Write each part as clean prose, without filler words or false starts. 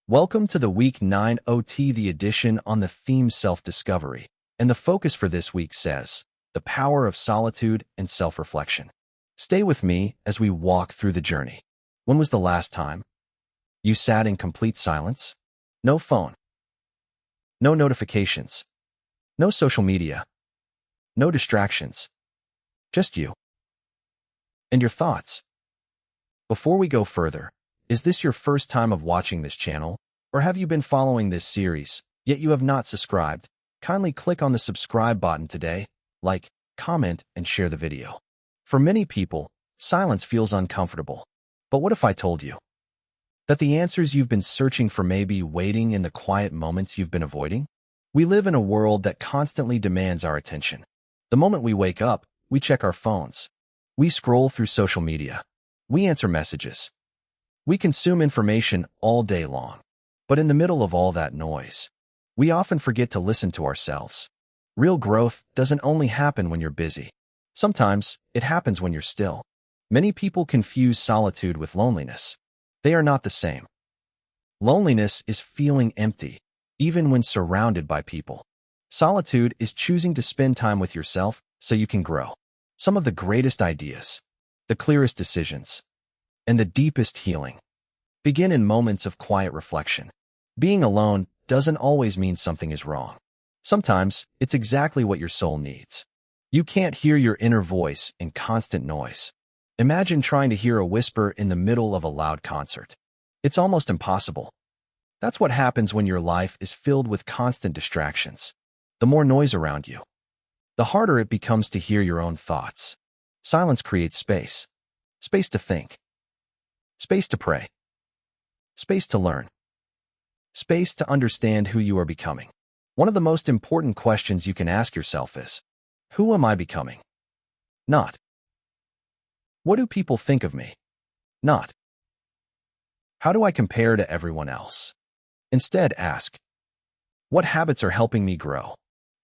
Welcome to the Week 9 OT, the edition on the theme self-discovery. And the focus for this week says, the power of solitude and self-reflection. Stay with me as we walk through the journey. When was the last time you sat in complete silence? No phone, no notifications, no social media, no distractions, just you and your thoughts. Before we go further, is this your first time of watching this channel, or have you been following this series, yet you have not subscribed? Kindly click on the subscribe button today, like, comment, and share the video. For many people, silence feels uncomfortable. But what if I told you that the answers you've been searching for may be waiting in the quiet moments you've been avoiding? We live in a world that constantly demands our attention. The moment we wake up, we check our phones. We scroll through social media. We answer messages. We consume information all day long. But in the middle of all that noise, we often forget to listen to ourselves. Real growth doesn't only happen when you're busy. Sometimes it happens when you're still. Many people confuse solitude with loneliness. They are not the same. Loneliness is feeling empty, even when surrounded by people. Solitude is choosing to spend time with yourself so you can grow. Some of the greatest ideas, the clearest decisions, and the deepest healing begin in moments of quiet reflection. Being alone doesn't always mean something is wrong. Sometimes it's exactly what your soul needs. You can't hear your inner voice in constant noise. Imagine trying to hear a whisper in the middle of a loud concert. It's almost impossible. That's what happens when your life is filled with constant distractions. The more noise around you, the harder it becomes to hear your own thoughts. Silence creates space. Space to think. Space to pray. Space to learn. Space to understand who you are becoming. One of the most important questions you can ask yourself is, who am I becoming? Not, what do people think of me? Not, how do I compare to everyone else? Instead, ask, what habits are helping me grow?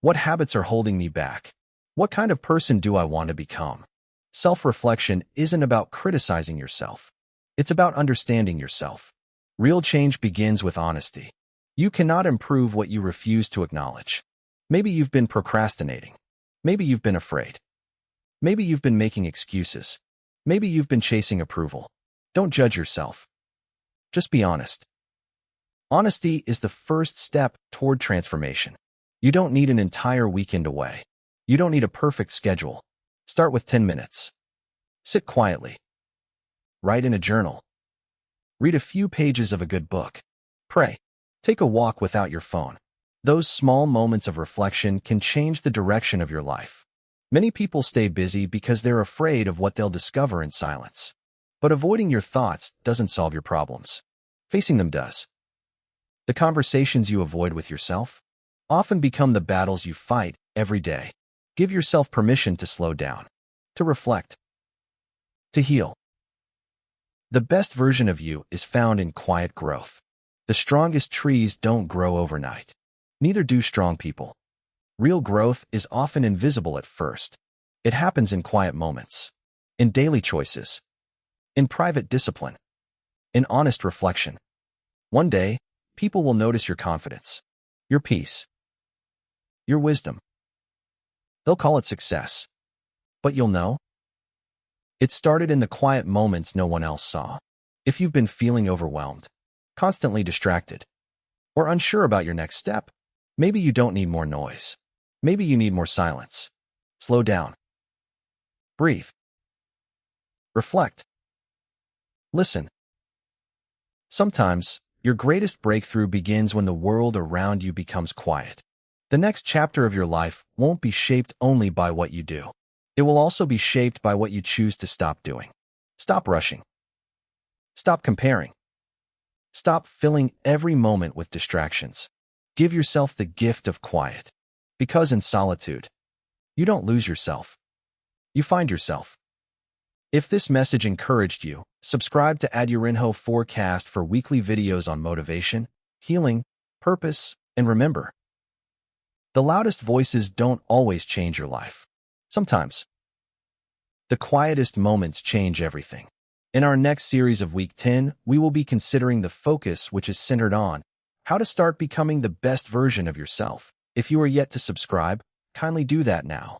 What habits are holding me back? What kind of person do I want to become? Self-reflection isn't about criticizing yourself. It's about understanding yourself. Real change begins with honesty. You cannot improve what you refuse to acknowledge. Maybe you've been procrastinating. Maybe you've been afraid. Maybe you've been making excuses. Maybe you've been chasing approval. Don't judge yourself. Just be honest. Honesty is the first step toward transformation. You don't need an entire weekend away. You don't need a perfect schedule. Start with 10 minutes. Sit quietly. Write in a journal. Read a few pages of a good book. Pray. Take a walk without your phone. Those small moments of reflection can change the direction of your life. Many people stay busy because they're afraid of what they'll discover in silence. But avoiding your thoughts doesn't solve your problems. Facing them does. The conversations you avoid with yourself often become the battles you fight every day. Give yourself permission to slow down, to reflect, to heal. The best version of you is found in quiet growth. The strongest trees don't grow overnight. Neither do strong people. Real growth is often invisible at first. It happens in quiet moments, in daily choices, in private discipline, in honest reflection. One day, people will notice your confidence, your peace, your wisdom. They'll call it success. But you'll know it started in the quiet moments no one else saw. If you've been feeling overwhelmed, constantly distracted, or unsure about your next step, maybe you don't need more noise. Maybe you need more silence. Slow down. Breathe. Reflect. Listen. Sometimes, your greatest breakthrough begins when the world around you becomes quiet. The next chapter of your life won't be shaped only by what you do. It will also be shaped by what you choose to stop doing. Stop rushing. Stop comparing. Stop filling every moment with distractions. Give yourself the gift of quiet. Because in solitude, you don't lose yourself. You find yourself. If this message encouraged you, subscribe to Adura Forecast for weekly videos on motivation, healing, purpose, and remember, the loudest voices don't always change your life. Sometimes, the quietest moments change everything. In our next series of Week 10, we will be considering the focus which is centered on how to start becoming the best version of yourself. If you are yet to subscribe, kindly do that now.